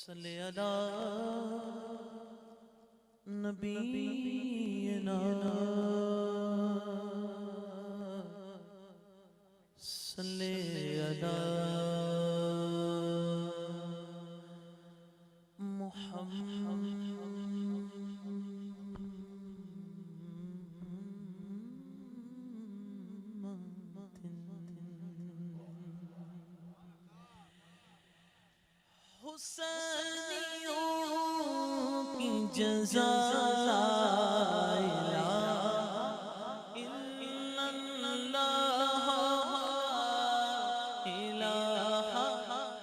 صلی اللہ نبینا صلی اللہ حسینیوں کی جزا لا الہ الا اللہ الہ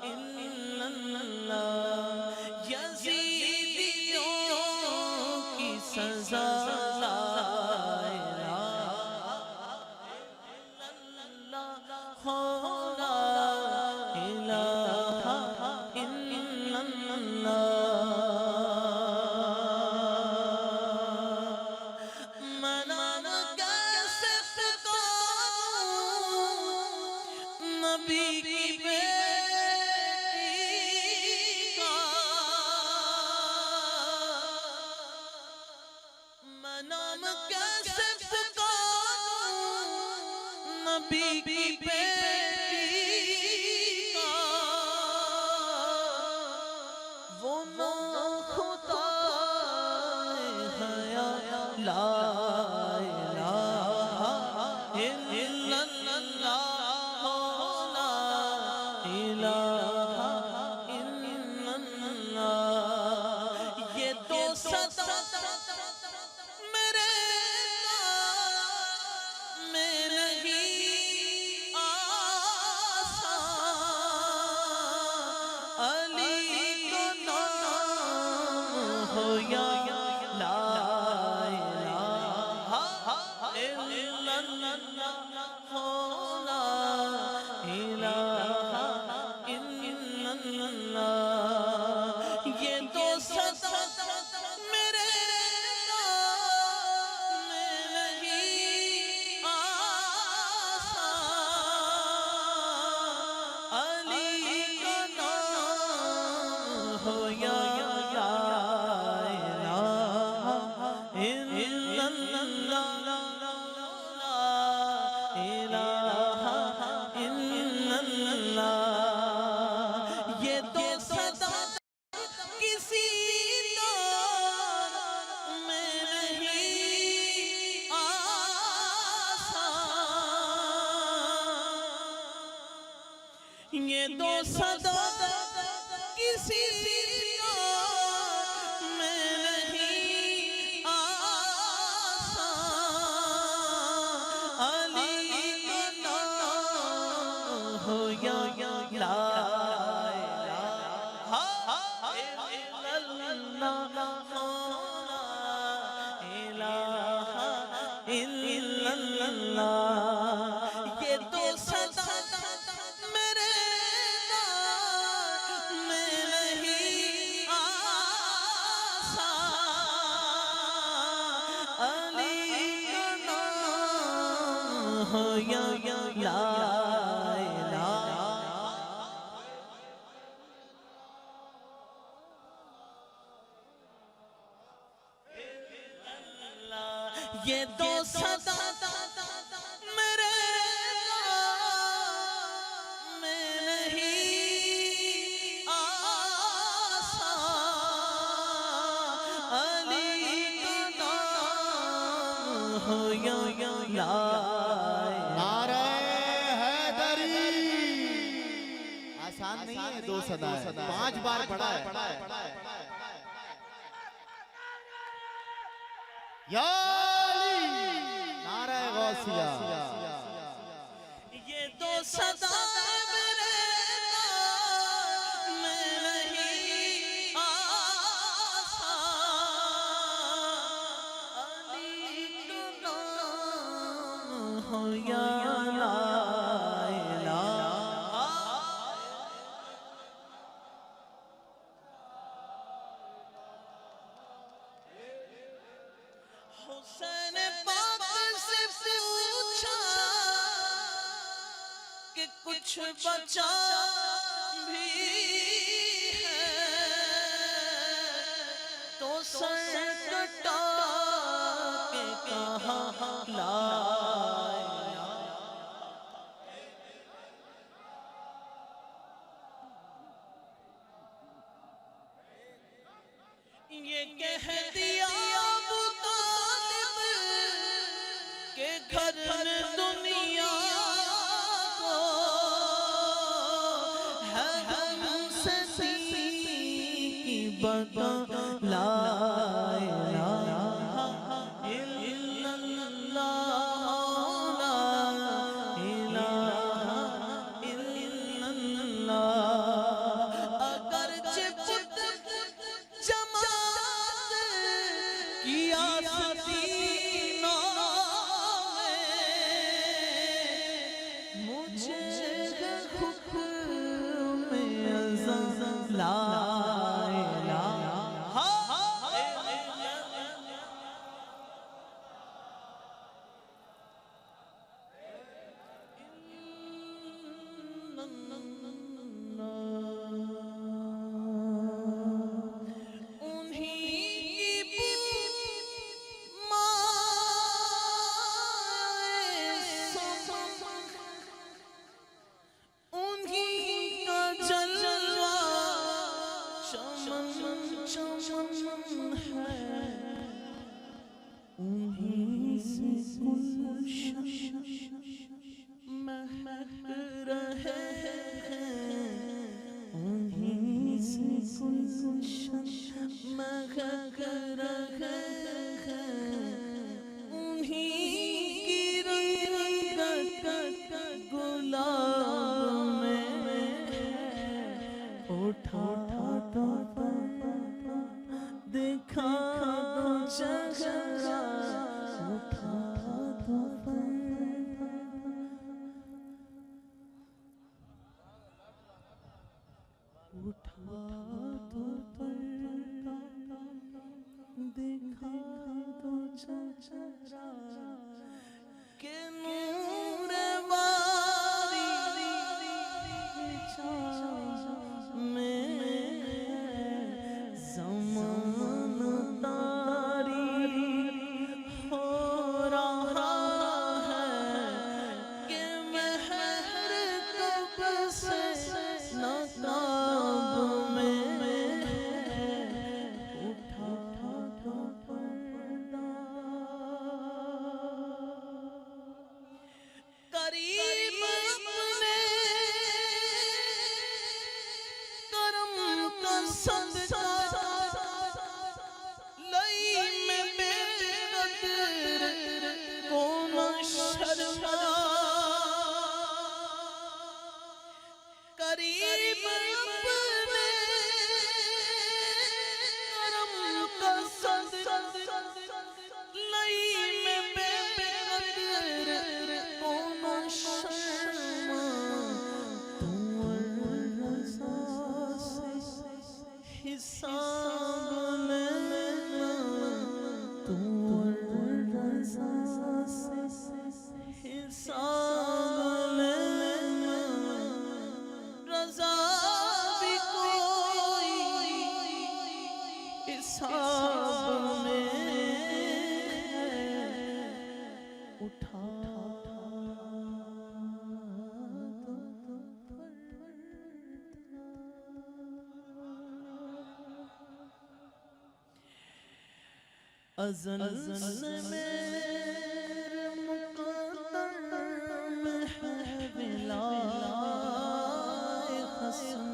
الا اللہ یزیدیوں کی سزا لا الہ الا اللہ نبی کی بیٹی کا میں نام کیسے پکاروں نبی کی بیٹی کا وہ خدا حیا لا الہ الا اللہ یہ تو صدا میرے نام میں نہیں آسان علی کو نام ہو یا لا الہ الا اللہ ہو لا الہ الا اللہ یہ تو صدا میرے نام میں نہیں آسان علی کا نام ہو یا لا الہ الا اللہ لا الہ الا اللہ یہ تو صدا کسی دور میں نہیں آسان یہ تو صدا کسی دور میں نہیں آسان علی کا نام ہو یا لا یہ تو صدا میرے نام میں نہیں آسان علی کا نام ہو یا لا الہ یہ تو صدا میرے نام میں نہیں آسان علی کا نام ہو یا لا نعرہ حیدری آسان نہیں ہے دو صدا ہے 5 بار پڑھا ہے یا علی نعرہ غوثیہ یہ تو صدا میرے نام میں نہیں آسان علی کا نام ہو یا لا الہ حسین پاک سے پوچھا کہ کچھ بچا بھی ہے یہ کہہ دیا ابو طالب کہ گھر دنیا کو ہے ہم سے کی بقا لا الہ الا اللہ لا الہ الا اللہ اگرچہ بت جماعت کی آستینوں میں مجھے حکم ازاں لا ازل سے میرے مقدر میں ہے ولائے حسن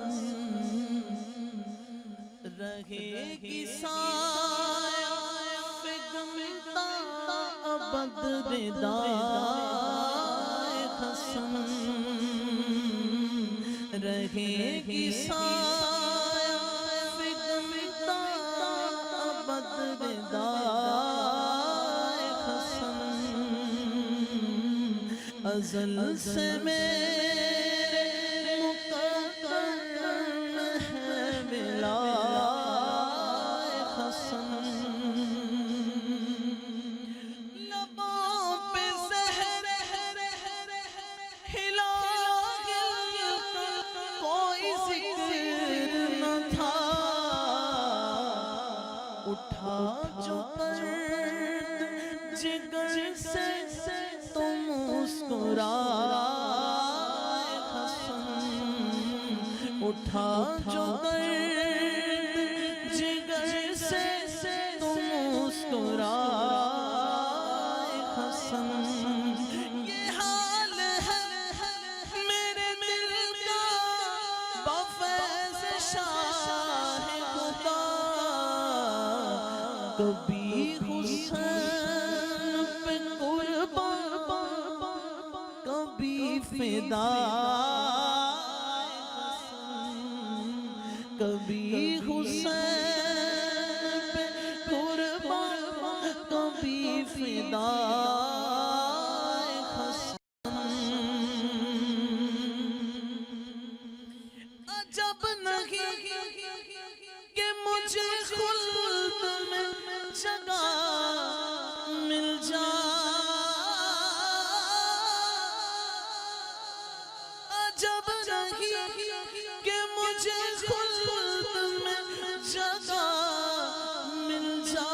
رہے گی سایہ فگمتا ابد ردائے حسن رہے گی سایہ فگمتا ابد ردائے حسن ازل سے میرے مقدر میں ہے ولائے حسن لبوں پہ زہر ہلا کوئی ذکر نہ تھا اٹھا جو درد جگر سے تم مسکرائے حسن اٹھا جو درد جگر سے شاہ خدا کبھی حسین پہ قربان کبھی فدا کبھی حسین پہ قربان کبھی فدا عجب نہیں کہ مجھے خلد میں جگہ مل جائے عجب نہیں کہ مجھے خلد میں جگہ مل جائے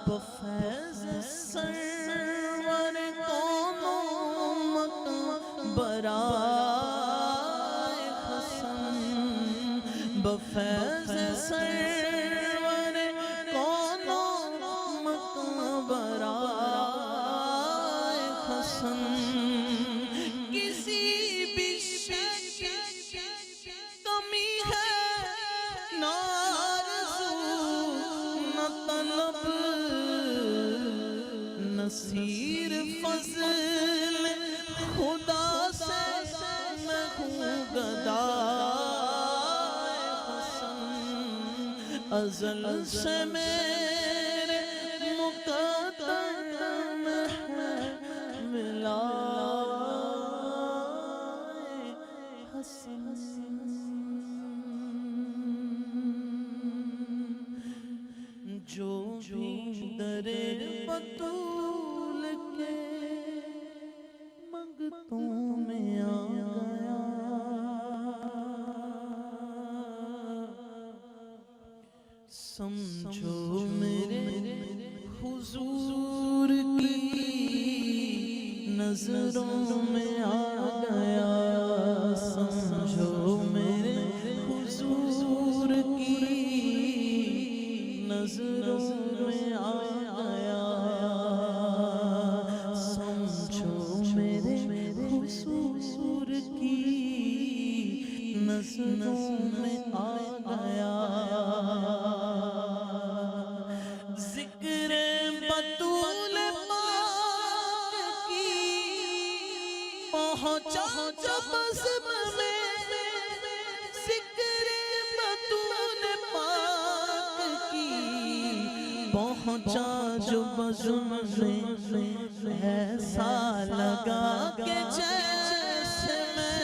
بفیض سرور کونوں برائے حسن بفیض سرور کونوں برائے حسن کسی بھی شے کی کمی ہے نہ آرزو نہ طلب نصیر فضل خدا سے میں ہوں گدائے حسن ازل سے میرے مقدر میں ہے ملائے حسن جو بھی در بطول کے منگتوں میں آ گیا سمجھو میرے حضور کی نظروں میں آ گیا سمجھو میرے حضور کی نظروں میں آ گیا سمجھو میرے حضور کی نظروں میں آ گیا ذکر بطول پاک کی پہنچا جب بزم میں ذکر بطول پاک کی پہنچا جو بزم میں ایسا لگا کہ جیسے میں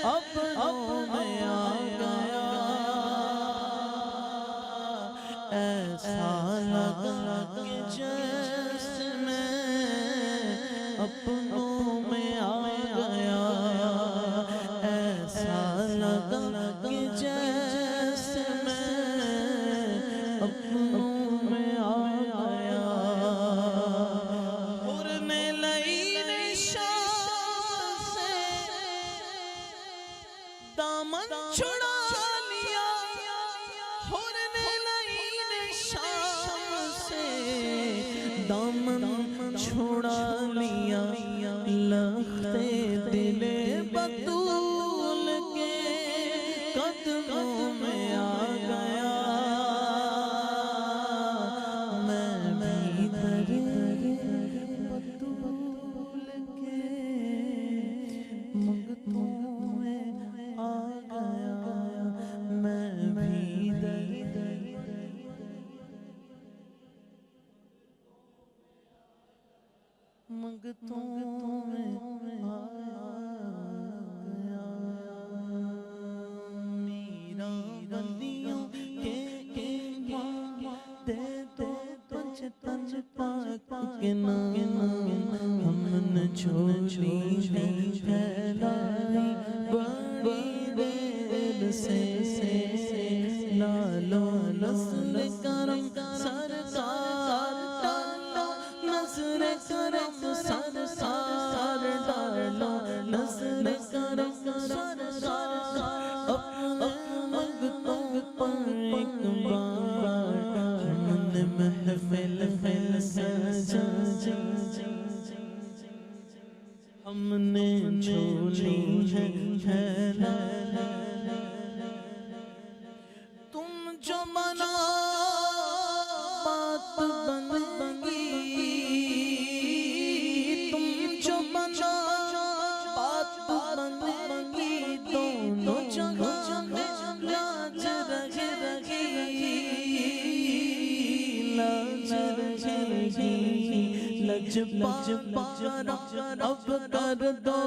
اپنوں میں آ گیا ایسا لگا کہ جیسے میں اپنوں میں آ گیا ایسا لگا کہ جیسے میں اپنوں میں آ گیا اڑنے لئی شام سے دامن چھڑا لیا اڑنے لئی شام سے دامن چھڑا لیا لخت دل بطول کے قدموں میں آ گیا میں بھی در بطول کے منگتوں میں آ گیا میں بھی در منگتوں میں آ گیا میرا بندیوں کے ایمان دے دو پنجتن پاک کے نام ہم نے چھوڑی ہے پھیلائی بڑی دیر سے لالو نسل کرم سرکار ڈالو نظر کرم سرکار ڈالو نظر کرم سرکار اپنے منگتوں پر ایک بار ہم نے محفل سجا ہم نے چھوڑی ہے کرم اب کر دو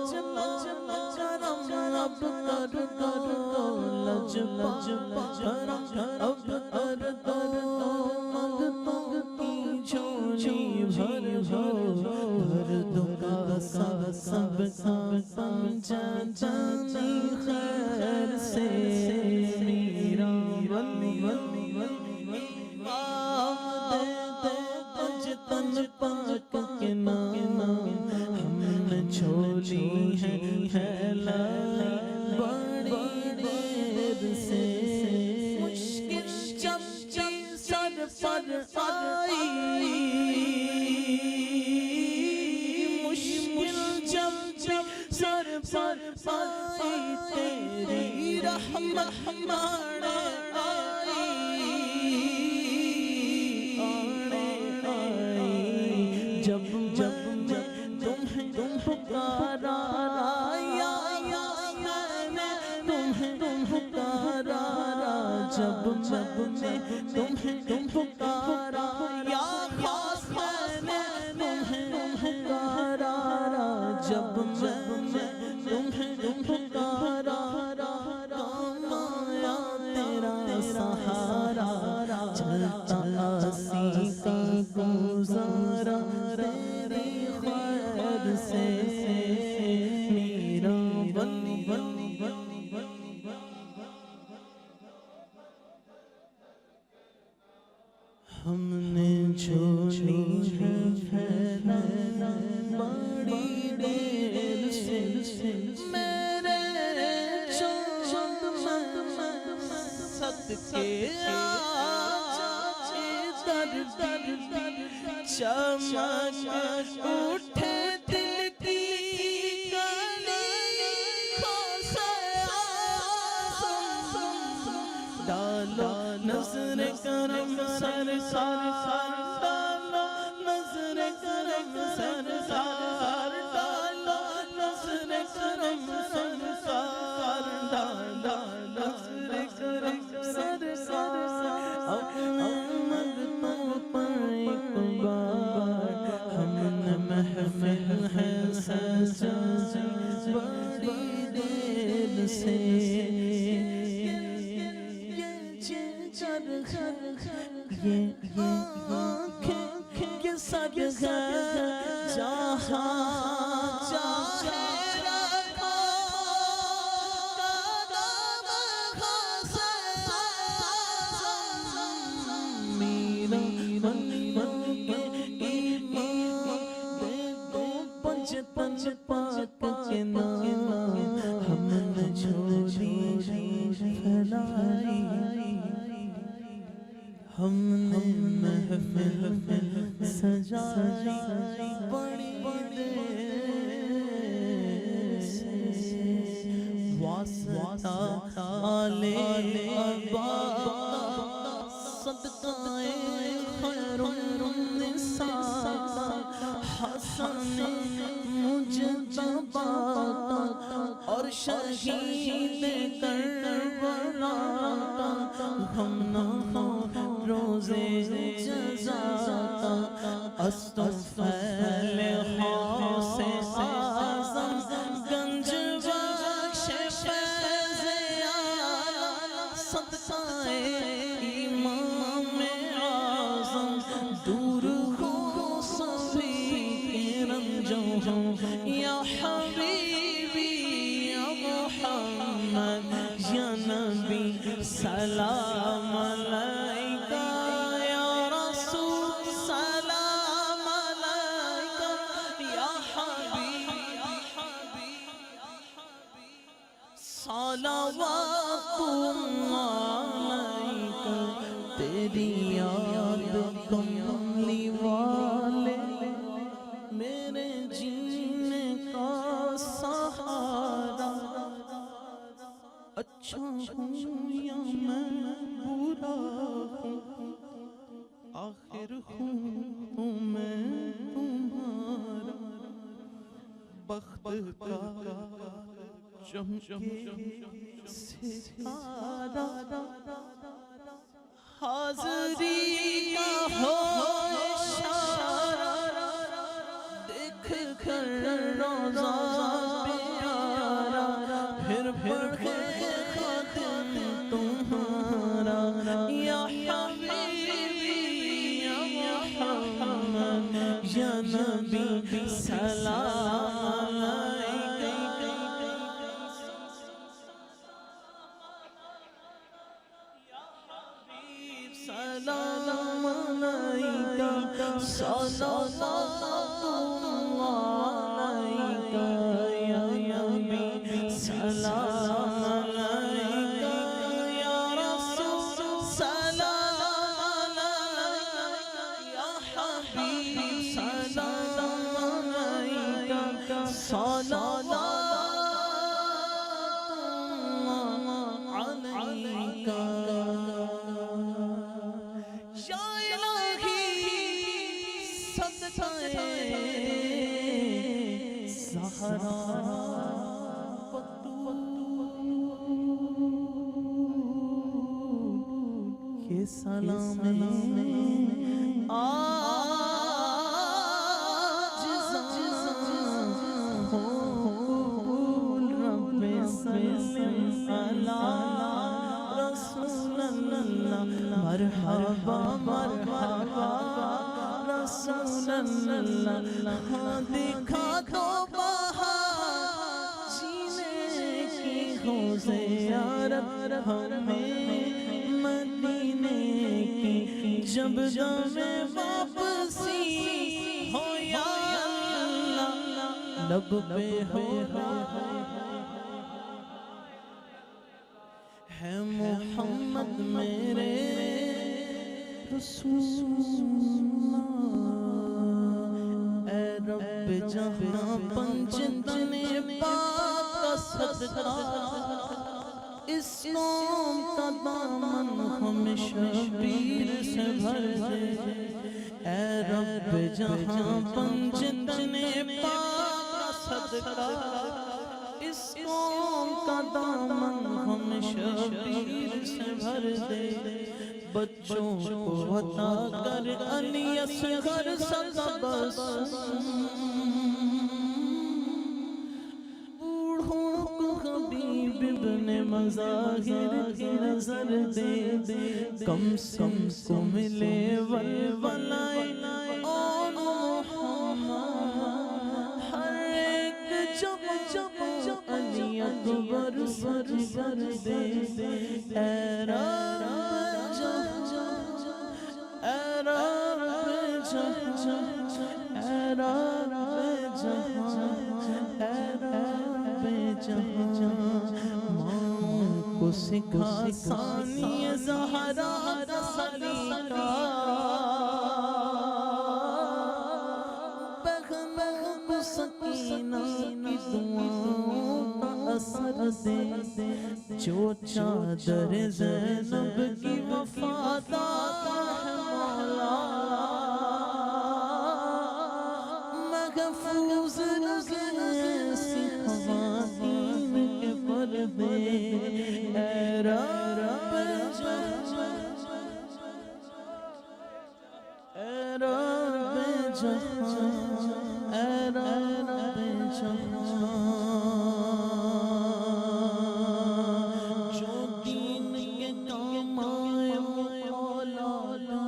کرم اب کر دو کرم اب کر دو منگتوں کی جھولی بھر دو کا سب پنجا جانی خیر سے میرا ولی تن پاک کے نام ہم نے چھوڑی ہے لائی بڑی دیر سے مشکل جب سر پر آئی مشکل جب سر پر آئی تیری رحمت ہمارے جب تمہیں پکارا یا تمہیں پکارا جب میں تمہیں پکارا یا خاص میں تمہیں پکارا جب میں تمہیں پکارا کام آیا تیرا سہارا چلتا آسی کا گزارا تیری خیر سے میرا ولی ہم نے چھوڑی ہے پھیلانا بڑی دیر سے میرے چاند صدقے چمک اٹھے دل کی کلیوں سے ڈالو نظر کرم سرکار ڈالو نظر کرم سرکار ڈالو نظر کرم سرکار ڈالو نظر کرم سرکار اپنے منگتوں پر ایک بار ہم نے محفل ہے سجائی بڑی دیر سے یہ آنکھیں یہ سب ہے جہاں چاہے رکھو قدم خاصے میرا پنج پاک کے نام ہم نے چھوڑی پھیلائی ہم نے محفل سجائی بڑی دیر سے واسطہ آلے عباس صدقائے خیر النساء حسن مجتبی اور شہید کربلا ہم نہ روزے جزا استغفر غوث اعظم گنج بخش فیض اعلی صدقائے امام اعظم دور ہو سبھی رنجوں یا حبیبی یا محمد یا نبی سلام علیکہ یا رسول سلام علیکہ یا حبیب صلوات اللہ علیکہ تیری یاد کملی والے میرے جینے کا سہارا اچھا ہوں یا میں برا ہوں آخر ہوں میں تمہارا بخت کا چمکے ستارہ حاضری کا ہو اشارہ روضہ پیارا پھر پڑھے ختم تمہارا یا حبیبی یا محمد یا نبی سلام علیکہ سلام علیکہ صلوات اللہ علیکہ یا نبی سلام علیکہ یا رسول سلام علیکہ یا حبیب سلام علیکہ صلوات اللہ علیکہ زہرا کے سلام آج ہو رب سلم علی رسول اللہ مرحبا مرحبا رسول اللہ دکھا دو زیارت ہمیں مدینے کی جب دم واپسی ہو یا اللہ لب پہ ہو ہے محمد میرے رسول اے رب جہاں پنجتن پاک کا صدقہ اس قوم کا دامن ہمیشہ پیر سے بھر دے اے رب جہاں پنجتن پاک کا صدقہ اس قوم کا دامن ہمیشہ پیر سے بھر دے بچوں کو عطا کر علی اصغر سبسم بوڑھوں کو حبیب ابن مظاہر کی نظر دے کم سم کو ملے ولولائے اور محمد ہر ایک جب علی اکبر سر دے اے رب ماں کو سکھا ثانی زہرا سلیقہ بہن کو سکینہ کی دعاؤں کا اثر دے جو چادر زینب کی وفادار ہے مولا محفوظ رکھے ایسی خواتین کے پردے اے رب جہاں اے رب جہاں اے رب جہاں جو دین کے کام آئے وہ اولاد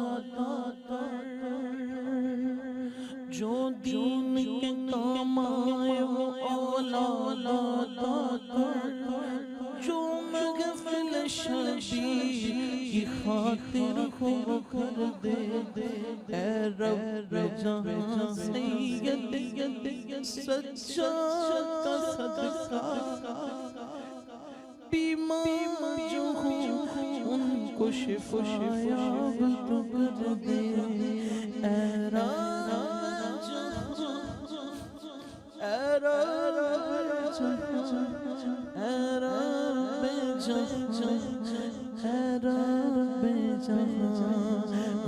جو دین کے کام آئے وہ اولاد جو محفل شبیر کی خاطر خو کر دے اے رب جہاں سید سجاد کا صدقہ بیمار جو ہوں ان کو شفا یاب تو کر دے اے رب اے رب جہاں اے رب جہاں اے رب جہاں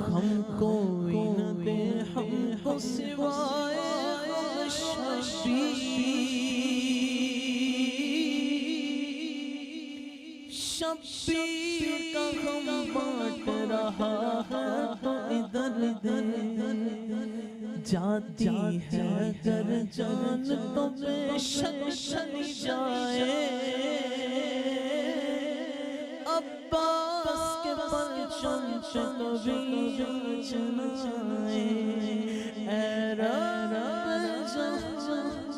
ہم کوئی نہ دے ہم کو سوائے شبیر کا ہم بانٹ رہا ہے تو ادھر دے جاتی ہے در جان تو بے شک چلی جائے عباس کے پرچم پہ کبھی چنائے اے رب جہاں